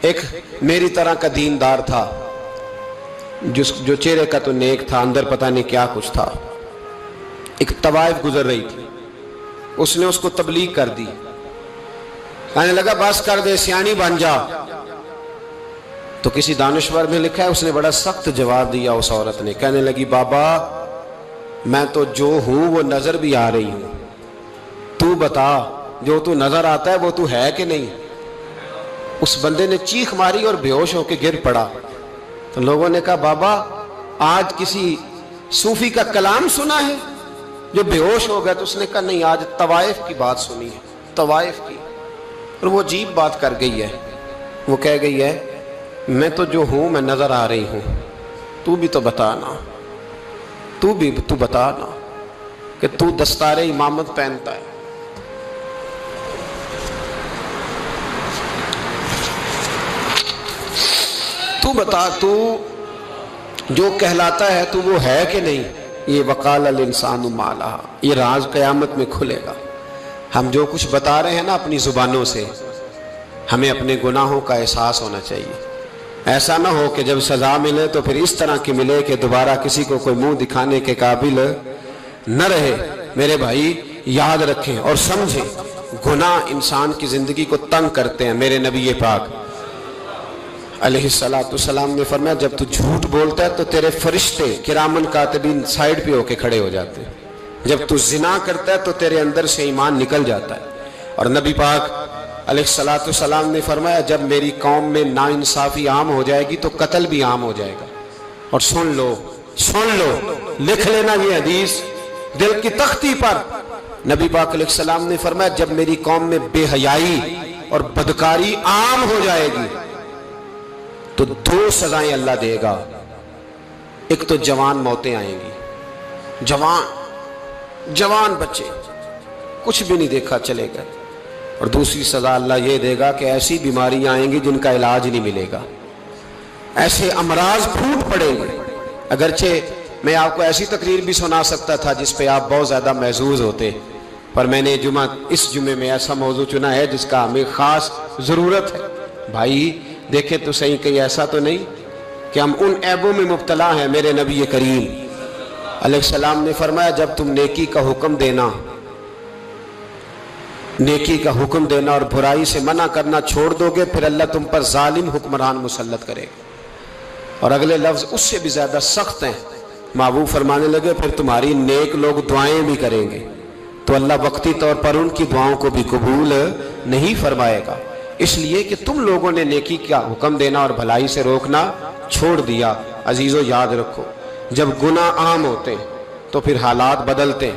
ایک میری طرح کا دیندار تھا جو چہرے کا تو نیک تھا، اندر پتہ نہیں کیا کچھ تھا. ایک طوائف گزر رہی تھی، اس نے اس کو تبلیغ کر دی. کہنے لگا بس کر دے، سیانی بن جا. تو کسی دانشور میں لکھا ہے اس نے بڑا سخت جواب دیا اس عورت نے. کہنے لگی بابا میں تو جو ہوں وہ نظر بھی آ رہی ہوں، تو بتا جو تو نظر آتا ہے وہ تو ہے کہ نہیں. اس بندے نے چیخ ماری اور بے ہوش ہو کے گر پڑا. تو لوگوں نے کہا بابا آج کسی صوفی کا کلام سنا ہے جو بے ہوش ہو گیا؟ تو اس نے کہا نہیں، آج طوائف کی بات سنی ہے، طوائف کی. اور وہ عجیب بات کر گئی ہے. وہ کہہ گئی ہے میں تو جو ہوں میں نظر آ رہی ہوں، تو بھی تو بتانا، تو بتانا کہ تو دستار امامت پہنتا ہے. تو بتا تو جو کہلاتا ہے تو وہ ہے کہ نہیں. یہ وقال الانسان ما لہا، یہ راز قیامت میں کھلے گا. ہم جو کچھ بتا رہے ہیں نا اپنی زبانوں سے، ہمیں اپنے گناہوں کا احساس ہونا چاہیے. ایسا نہ ہو کہ جب سزا ملے تو پھر اس طرح کی ملے کہ دوبارہ کسی کو کوئی منہ دکھانے کے قابل نہ رہے. میرے بھائی یاد رکھیں اور سمجھیں، گناہ انسان کی زندگی کو تنگ کرتے ہیں. میرے نبی پاک علیہ السلام نے فرمایا جب تو جھوٹ بولتا ہے تو تیرے فرشتے کرامن کاتبین سائیڈ پہ ہو کے کھڑے ہو جاتے ہیں. جب تو زنا کرتا ہے تو تیرے اندر سے ایمان نکل جاتا ہے. اور نبی پاک علیہ السلام نے فرمایا جب میری قوم میں ناانصافی عام ہو جائے گی تو قتل بھی عام ہو جائے گا. اور سن لو لکھ لینا یہ حدیث دل کی تختی پر. نبی پاک علیہ السلام نے فرمایا جب میری قوم میں بے حیائی اور بدکاری عام ہو جائے گی تو دو سزائیں اللہ دے گا. ایک تو جوان موتیں آئیں گی، جوان بچے کچھ بھی نہیں دیکھا چلے گئے. اور دوسری سزا اللہ یہ دے گا کہ ایسی بیماریاں آئیں گی جن کا علاج نہیں ملے گا، ایسے امراض پھوٹ پڑیں گے. اگرچہ میں آپ کو ایسی تقریر بھی سنا سکتا تھا جس پہ آپ بہت زیادہ محظوظ ہوتے، پر میں نے اس جمعے میں ایسا موضوع چنا ہے جس کا ہمیں خاص ضرورت ہے. بھائی دیکھیں تو صحیح کہیں ایسا تو نہیں کہ ہم ان عیبوں میں مبتلا ہیں. میرے نبی کریم علیہ السلام نے فرمایا جب تم نیکی کا حکم دینا اور برائی سے منع کرنا چھوڑ دو گے پھر اللہ تم پر ظالم حکمران مسلط کرے گا. اور اگلے لفظ اس سے بھی زیادہ سخت ہیں. محبوب فرمانے لگے پھر تمہاری نیک لوگ دعائیں بھی کریں گے تو اللہ وقتی طور پر ان کی دعاؤں کو بھی قبول نہیں فرمائے گا، اس لیے کہ تم لوگوں نے نیکی کا حکم دینا اور بھلائی سے روکنا چھوڑ دیا. عزیزو یاد رکھو جب گناہ عام ہوتے تو پھر حالات بدلتے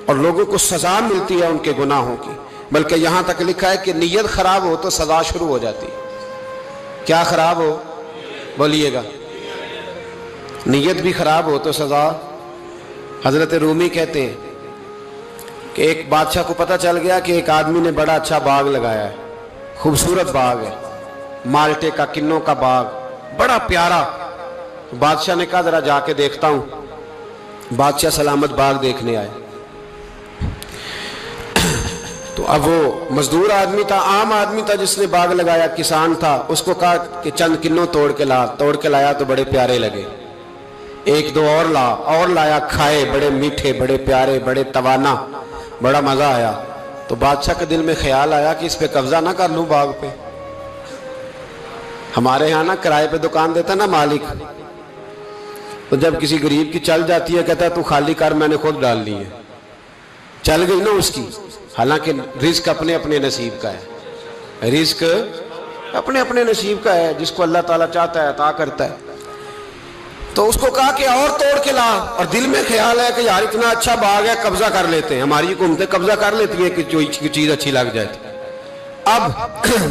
اور لوگوں کو سزا ملتی ہے ان کے گناہوں کی. بلکہ یہاں تک لکھا ہے کہ نیت خراب ہو تو سزا شروع ہو جاتی. کیا خراب ہو؟ بولیے گا. نیت بھی خراب ہو تو سزا. حضرت رومی کہتے ہیں کہ ایک بادشاہ کو پتہ چل گیا کہ ایک آدمی نے بڑا اچھا باغ لگایا ہے، خوبصورت باغ ہے، مالٹے کا کنوں کا باغ بڑا پیارا. بادشاہ نے کہا ذرا جا کے دیکھتا ہوں. بادشاہ سلامت باغ دیکھنے آئے تو اب وہ مزدور آدمی تھا، عام آدمی تھا جس نے باغ لگایا، کسان تھا. اس کو کہا کہ چند کنوں توڑ کے لایا تو بڑے پیارے لگے. ایک دو اور لایا، کھائے، بڑے میٹھے، بڑے پیارے، بڑے توانا، بڑا مزہ آیا. تو بادشاہ کے دل میں خیال آیا کہ اس پہ قبضہ نہ کر لوں باغ پہ. ہمارے ہاں نا کرائے پہ دکان دیتا نا مالک، تو جب کسی غریب کی چل جاتی ہے کہتا ہے تو خالی کر، میں نے خود ڈال لی ہے. چل گئی نا اس کی. حالانکہ رزق اپنے اپنے نصیب کا ہے، رزق اپنے اپنے نصیب کا ہے، جس کو اللہ تعالیٰ چاہتا ہے عطا کرتا ہے. تو اس کو کہا کہ اور توڑ کے لا، اور دل میں خیال ہے کہ یار اتنا اچھا باغ ہے قبضہ کر لیتے ہیں. ہماری حکومتیں قبضہ کر لیتی ہیں کہ جو چیز اچھی لگ جائے. اب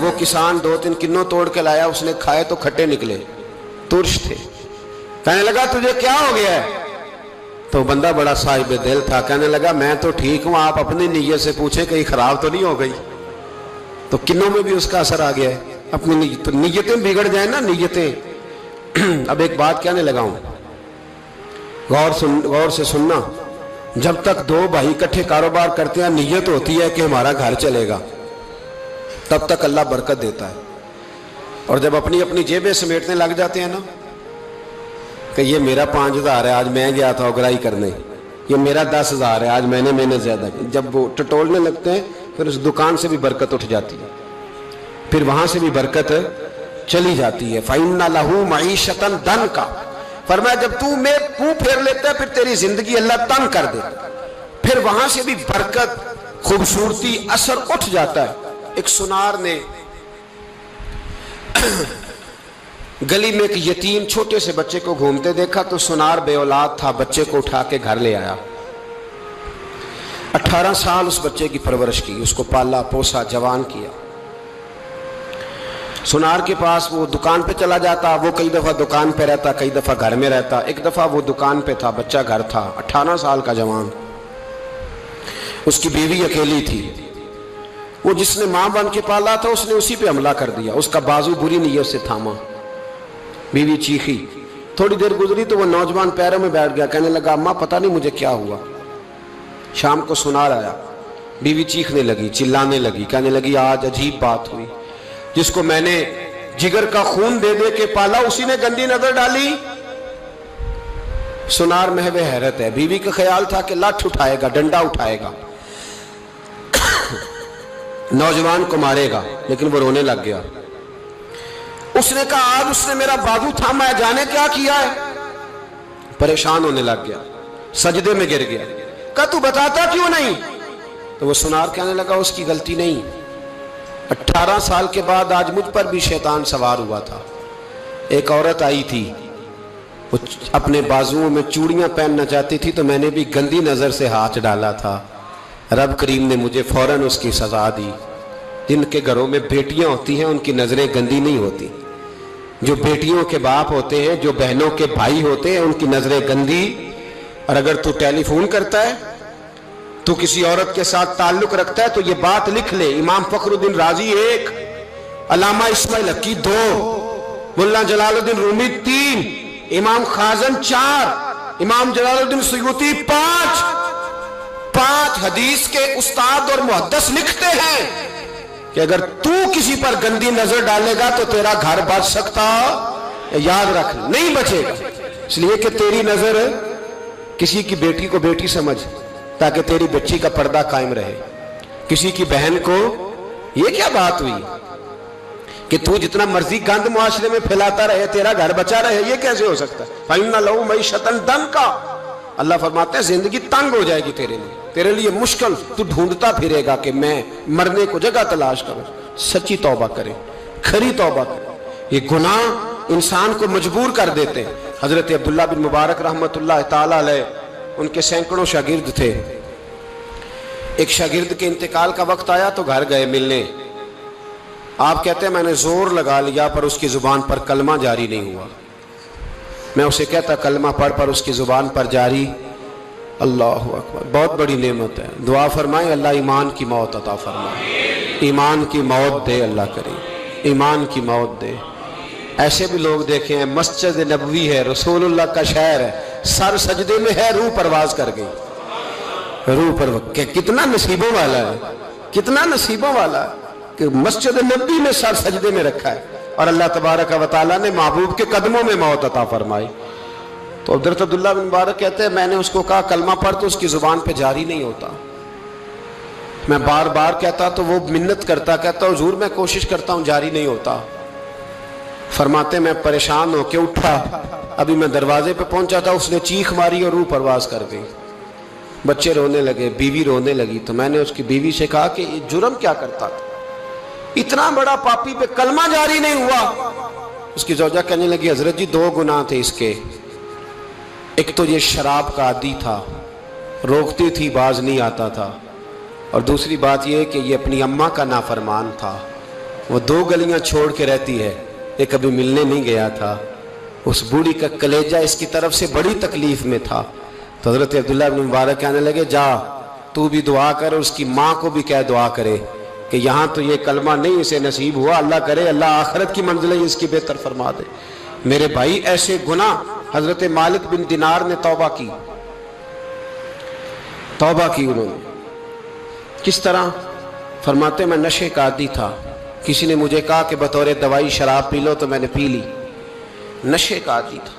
وہ کسان 2-3 کنوں توڑ کے لایا، اس نے کھائے تو کھٹے نکلے، ترش تھے. کہنے لگا تجھے کیا ہو گیا ہے؟ تو بندہ بڑا صاحب دل تھا، کہنے لگا میں تو ٹھیک ہوں، آپ اپنی نیت سے پوچھیں کہیں خراب تو نہیں ہو گئی. تو کنوں میں بھی اس کا اثر آ گیا ہے. اپنی نیتیں بگڑ جائیں نا، نیتیں. اب ایک بات کہنے لگا ہوں، غور سے سننا. جب تک دو بھائی اکٹھے کاروبار کرتے ہیں نیت ہوتی ہے کہ ہمارا گھر چلے گا، تب تک اللہ برکت دیتا ہے. اور جب اپنی اپنی جیبیں سمیٹنے لگ جاتے ہیں نا کہ یہ میرا 5,000 ہے آج میں گیا تھا اگرائی کرنے، یہ میرا 10,000 ہے آج میں نے محنت زیادہ کی، جب وہ ٹٹولنے لگتے ہیں پھر اس دکان سے بھی برکت اٹھ جاتی ہے، پھر وہاں سے بھی برکت چلی جاتی ہے۔ فَإِنَّ لَهُ مَعِيشَةً ضَنْكَ، فرمایا جب تو میں منہ پھیر لیتا ہے پھر تیری زندگی اللہ تنگ کر دیتا ہے، پھر وہاں سے بھی برکت، خوبصورتی، اثر اٹھ جاتا ہے۔ ایک سنار نے گلی میں ایک یتیم چھوٹے سے بچے کو گھومتے دیکھا تو سنار بے اولاد تھا، بچے کو اٹھا کے گھر لے آیا، 18 سال اس بچے کی پرورش کی، اس کو پالا پوسا جوان کیا۔ سنار کے پاس وہ دکان پہ چلا جاتا، وہ کئی دفعہ دکان پہ رہتا، کئی دفعہ گھر میں رہتا، ایک دفعہ وہ دکان پہ تھا، بچہ گھر تھا، 18 سال کا جوان، اس کی بیوی اکیلی تھی، وہ جس نے ماں بن کے پالا تھا اس نے اسی پہ حملہ کر دیا، اس کا بازو بری نیت سے تھاما، بیوی چیخی، تھوڑی دیر گزری تو وہ نوجوان پیروں میں بیٹھ گیا، کہنے لگا اماں پتہ نہیں مجھے کیا ہوا۔ شام کو سنار آیا، بیوی چیخنے لگی، چلانے لگی، کہنے لگی آج عجیب بات ہوئی، جس کو میں نے جگر کا خون دے دے کے پالا اسی نے گندی نظر ڈالی۔ سنار محو حیرت ہے، بیوی کا خیال تھا کہ لاٹھ اٹھائے گا، ڈنڈا اٹھائے گا، نوجوان کو مارے گا، لیکن وہ رونے لگ گیا۔ اس نے کہا آج اس نے میرا بازو تھاما ہے، جانے کیا کیا ہے، پریشان ہونے لگ گیا، سجدے میں گر گیا، کہا تو بتاتا کیوں نہیں؟ تو وہ سنار کہنے لگا اس کی غلطی نہیں، 18 سال کے بعد آج مجھ پر بھی شیطان سوار ہوا تھا، ایک عورت آئی تھی، وہ اپنے بازوؤں میں چوڑیاں پہننا چاہتی تھی تو میں نے بھی گندی نظر سے ہاتھ ڈالا تھا، رب کریم نے مجھے فوراً اس کی سزا دی۔ جن کے گھروں میں بیٹیاں ہوتی ہیں ان کی نظریں گندی نہیں ہوتی، جو بیٹیوں کے باپ ہوتے ہیں، جو بہنوں کے بھائی ہوتے ہیں، ان کی نظریں گندی۔ اور اگر تو ٹیلی فون کرتا ہے، تو کسی عورت کے ساتھ تعلق رکھتا ہے تو یہ بات لکھ لے، امام فخر الدین رازی 1، علامہ اسماعیل حقی 2، ملا جلال الدین رومی 3، امام خازن 4، امام جلال الدین سیوطی 5 حدیث کے استاد اور محدث لکھتے ہیں کہ اگر تو کسی پر گندی نظر ڈالے گا تو تیرا گھر بچ سکتا، یاد رکھ نہیں بچے گا، اس لیے کہ تیری نظر کسی کی بیٹی کو بیٹی سمجھ تاکہ تیری بچی کا پردہ قائم رہے، کسی کی بہن کو، یہ کیا بات ہوئی کہ تو جتنا مرضی گند معاشرے میں پھیلاتا رہے تیرا گھر بچا رہے، یہ کیسے ہو سکتا ہے؟ فَإِنَّ لَهُ مَعِيشَةً ضَنْكَ، اللہ فرماتے ہیں زندگی تنگ ہو جائے گی تیرے لیے مشکل، تو ڈھونڈتا پھرے گا کہ میں مرنے کو جگہ تلاش کروں۔ سچی توبہ کرے، کھری توبہ کرے، یہ گناہ انسان کو مجبور کر دیتے ہیں۔ حضرت عبداللہ بن مبارک رحمت اللہ تعالیٰ علیہ، ان کے سینکڑوں شاگرد تھے، ایک شاگرد کے انتقال کا وقت آیا تو گھر گئے ملنے، آپ کہتے ہیں میں نے زور لگا لیا پر اس کی زبان پر کلمہ جاری نہیں ہوا، میں اسے کہتا کلمہ پڑھ پر اس کی زبان پر جاری، اللہ اکبر، بہت بڑی نعمت ہے، دعا فرمائیں اللہ ایمان کی موت عطا فرمائے، ایمان کی موت دے اللہ کریم، ایمان کی موت دے۔ ایسے بھی لوگ دیکھیں ہیں، مسجد نبوی ہے، رسول اللہ کا شہر ہے، سر سجدے میں ہے، روح پرواز کر گئی، روح پرواز، کتنا نصیبوں والا ہے، کتنا نصیبوں والا ہے کہ مسجد نبوی میں سر سجدے میں رکھا ہے اور اللہ تبارک و تعالیٰ نے محبوب کے قدموں میں موت عطا فرمائی۔ تو حضرت عبداللہ بن مبارک کہتے ہیں میں نے اس کو کہا کلمہ پڑھ تو اس کی زبان پہ جاری نہیں ہوتا، میں بار بار کہتا تو وہ منت کرتا، کہتا حضور میں کوشش کرتا ہوں جاری نہیں ہوتا۔ فرماتے میں پریشان ہو کے اٹھا، ابھی میں دروازے پہ پہنچا تھا اس نے چیخ ماری اور روح پرواز کر گئی، بچے رونے لگے، بیوی رونے لگی، تو میں نے اس کی بیوی سے کہا کہ یہ جرم کیا کرتا تھا، اتنا بڑا پاپی پہ کلمہ جاری نہیں ہوا۔ اس کی زوجہ کہنے لگی حضرت جی 2 گناہ تھے اس کے، ایک تو یہ شراب کا عادی تھا، روکتی تھی باز نہیں آتا تھا، اور دوسری بات یہ کہ یہ اپنی اماں کا نافرمان تھا، وہ 2 گلیاں چھوڑ کے رہتی ہے، یہ کبھی ملنے نہیں گیا تھا، اس بوڑھی کا کلیجہ اس کی طرف سے بڑی تکلیف میں تھا۔ تو حضرت عبداللہ بن مبارک کہنے لگے جا تو بھی دعا کر، اس کی ماں کو بھی کہہ دعا کرے کہ یہاں تو یہ کلمہ نہیں اسے نصیب ہوا، اللہ کرے اللہ آخرت کی منزلیں اس کی بہتر فرما دے۔ میرے بھائی ایسے گناہ، حضرت مالک بن دینار نے توبہ کی انہوں نے، کس طرح؟ فرماتے میں نشے کا عادی تھا، کسی نے مجھے کہا کہ بطور دوائی شراب پی لو تو میں نے پی لی. نشے کا عادی تھا,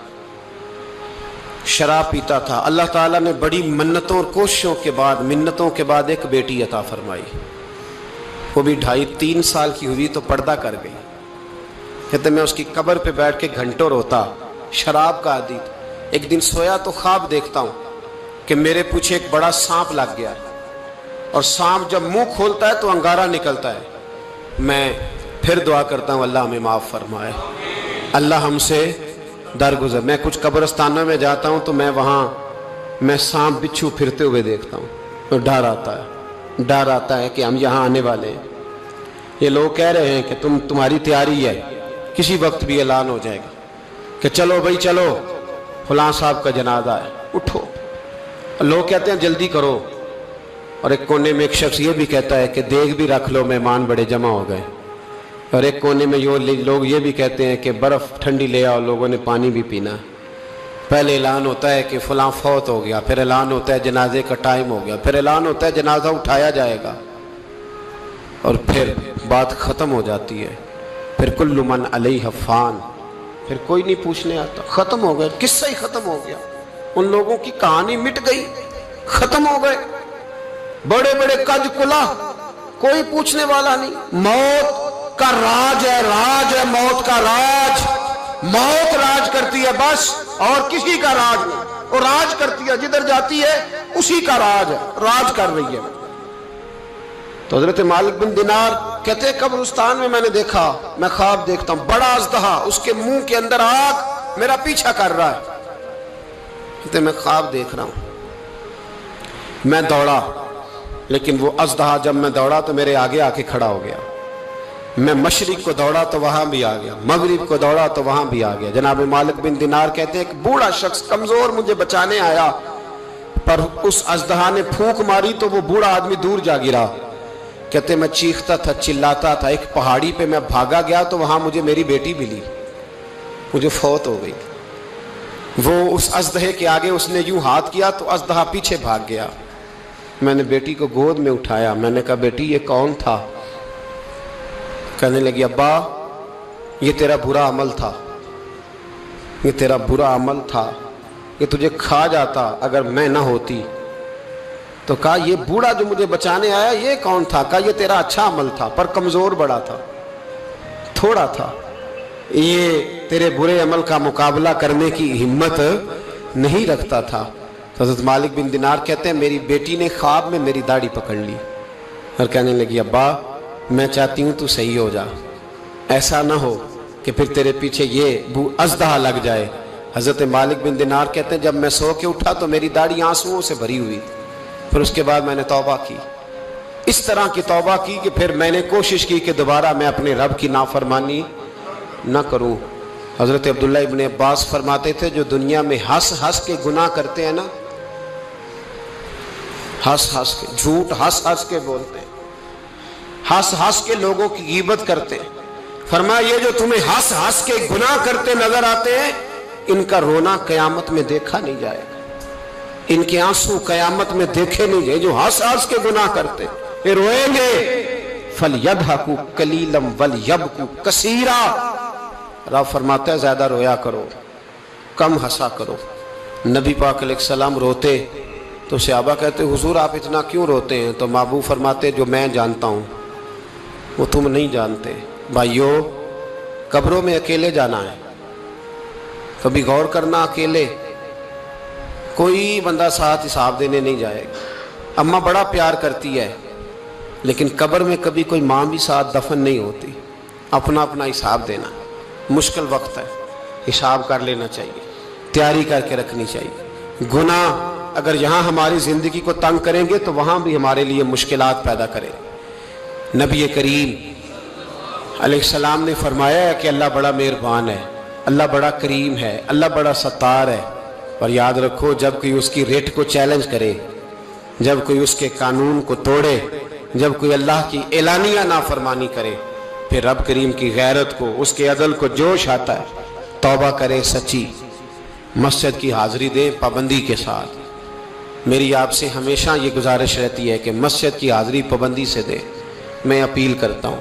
شراب پیتا تھا. اللہ تعالیٰ نے بڑی منتوں اور کوششوں کے بعد, منتوں کے بعد ایک بیٹی عطا فرمائی. وہ بھی 2.5-3 سال کی ہوئی تو پردہ کر گئی. کہتے میں اس کی قبر پہ بیٹھ کے گھنٹوں روتا. شراب کا عادی تھا. ایک دن سویا تو خواب دیکھتا ہوں کہ میرے پیچھے ایک بڑا سانپ لگ گیا ہے, اور سانپ جب منہ کھولتا ہے تو انگارہ نکلتا ہے. میں پھر دعا کرتا ہوں اللہ ہمیں معاف فرمائے, اللہ ہم سے درگزر. میں کچھ قبرستانوں میں جاتا ہوں تو میں سانپ بچھو پھرتے ہوئے دیکھتا ہوں, تو ڈر آتا ہے کہ ہم یہاں آنے والے ہیں. یہ لوگ کہہ رہے ہیں کہ تمہاری تیاری ہے, کسی وقت بھی اعلان ہو جائے گا کہ چلو بھائی چلو, فلاں صاحب کا جنازہ ہے, اٹھو. لوگ کہتے ہیں جلدی کرو, اور ایک کونے میں ایک شخص یہ بھی کہتا ہے کہ دیگ بھی رکھ لو, مہمان بڑے جمع ہو گئے. اور ایک کونے میں لوگ یہ بھی کہتے ہیں کہ برف ٹھنڈی لے آؤ, لوگوں نے پانی بھی پینا. پہلے اعلان ہوتا ہے کہ فلاں فوت ہو گیا, پھر اعلان ہوتا ہے جنازے کا ٹائم ہو گیا, پھر اعلان ہوتا ہے جنازہ اٹھایا جائے گا, اور پھر بات ختم ہو جاتی ہے. پھر کل من علیہ فان, پھر کوئی نہیں پوچھنے آتا. ختم ہو گئے, قصہ ہی ختم ہو گیا. ان لوگوں کی کہانی مٹ گئی, ختم ہو گئے. بڑے بڑے کج کلا, کوئی پوچھنے والا نہیں. موت کا راج ہے, راج ہے موت کا راج. موت راج کرتی ہے بس, اور کسی کا راج نہیں. وہ راج کرتی ہے, جدھر جاتی ہے اسی کا راج ہے, راج کر رہی ہے. تو حضرت مالک بن دینار کہتے ہیں قبرستان میں نے دیکھا, میں خواب دیکھتا ہوں بڑا اژدہا, اس کے منہ کے اندر آگ, میرا پیچھا کر رہا ہے. کہتے میں خواب دیکھ رہا ہوں. میں دوڑا, لیکن وہ اژدہا جب میں دوڑا تو میرے آگے آ کے کھڑا ہو گیا. میں مشرق کو دوڑا تو وہاں بھی آ گیا, مغرب کو دوڑا تو وہاں بھی آ گیا. جناب مالک بن دینار کہتے ہیں ایک بوڑھا شخص کمزور مجھے بچانے آیا, پر اس اژدہا نے پھونک ماری تو وہ بوڑھا آدمی دور جا گرا. کہتے میں چیختا تھا, چلاتا تھا. ایک پہاڑی پہ میں بھاگا گیا تو وہاں مجھے میری بیٹی ملی, مجھے فوت ہو گئی. وہ اس اژدہے کے آگے اس نے یوں ہاتھ کیا تو اژدہا پیچھے بھاگ گیا. میں نے بیٹی کو گود میں اٹھایا, میں نے کہا بیٹی یہ کون تھا؟ کہنے لگی ابا یہ تیرا برا عمل تھا, یہ تیرا برا عمل تھا, یہ تجھے کھا جاتا اگر میں نہ ہوتی. تو کہا یہ بوڑھا جو مجھے بچانے آیا یہ کون تھا؟ کہا یہ تیرا اچھا عمل تھا, پر کمزور بڑا تھا, تھوڑا تھا, یہ تیرے برے عمل کا مقابلہ کرنے کی ہمت نہیں رکھتا تھا. حضرت مالک بن دینار کہتے ہیں میری بیٹی نے خواب میں میری داڑھی پکڑ لی اور کہنے لگی ابا میں چاہتی ہوں تو صحیح ہو جا, ایسا نہ ہو کہ پھر تیرے پیچھے یہ اژدہا لگ جائے. حضرت مالک بن دینار کہتے ہیں جب میں سو کے اٹھا تو میری داڑھی آنسوؤں سے بھری ہوئی. پھر اس کے بعد میں نے توبہ کی, اس طرح کی توبہ کی کہ پھر میں نے کوشش کی کہ دوبارہ میں اپنے رب کی نافرمانی نہ کروں. حضرت عبداللہ ابن عباس فرماتے تھے جو دنیا میں ہنس ہنس کے گناہ کرتے ہیں نا, ہنس ہنس کے جھوٹ ہنس ہنس کے بولتے ہیں, ہنس ہنس کے لوگوں کی غیبت کرتے ہیں, فرمایا یہ جو تمہیں ہنس ہنس کے گناہ کرتے نظر آتے ہیں ان کا رونا قیامت میں دیکھا نہیں جائے گا, ان کے آنسو قیامت میں دیکھے نہیں جائے. جو ہنس ہنس کے گناہ کرتے یہ روئیں گے. فَلْيَضْحَكُوا قَلِيلًا وَلْيَبْكُوا كَثِيرًا, رب فرماتا ہے زیادہ رویا کرو کم ہنسا کرو. نبی پاک علیہ السلام روتے تو صحابہ کہتے حضور آپ اتنا کیوں روتے ہیں؟ تو محبوب فرماتے جو میں جانتا ہوں وہ تم نہیں جانتے. بھائیو قبروں میں اکیلے جانا ہے, کبھی غور کرنا, اکیلے کوئی بندہ ساتھ حساب دینے نہیں جائے گا. اماں بڑا پیار کرتی ہے لیکن قبر میں کبھی کوئی ماں بھی ساتھ دفن نہیں ہوتی. اپنا اپنا حساب دینا مشکل وقت ہے, حساب کر لینا چاہیے, تیاری کر کے رکھنی چاہیے. گناہ اگر یہاں ہماری زندگی کو تنگ کریں گے تو وہاں بھی ہمارے لیے مشکلات پیدا کریں. نبی کریم علیہ السلام نے فرمایا ہے کہ اللہ بڑا مہربان ہے, اللہ بڑا کریم ہے, اللہ بڑا ستار ہے. اور یاد رکھو جب کوئی اس کی ریٹ کو چیلنج کرے, جب کوئی اس کے قانون کو توڑے, جب کوئی اللہ کی اعلانیہ نافرمانی کرے, پھر رب کریم کی غیرت کو, اس کے عدل کو جوش آتا ہے. توبہ کرے سچی, مسجد کی حاضری دیں پابندی کے ساتھ. میری آپ سے ہمیشہ یہ گزارش رہتی ہے کہ مسجد کی حاضری پابندی سے دیں. میں اپیل کرتا ہوں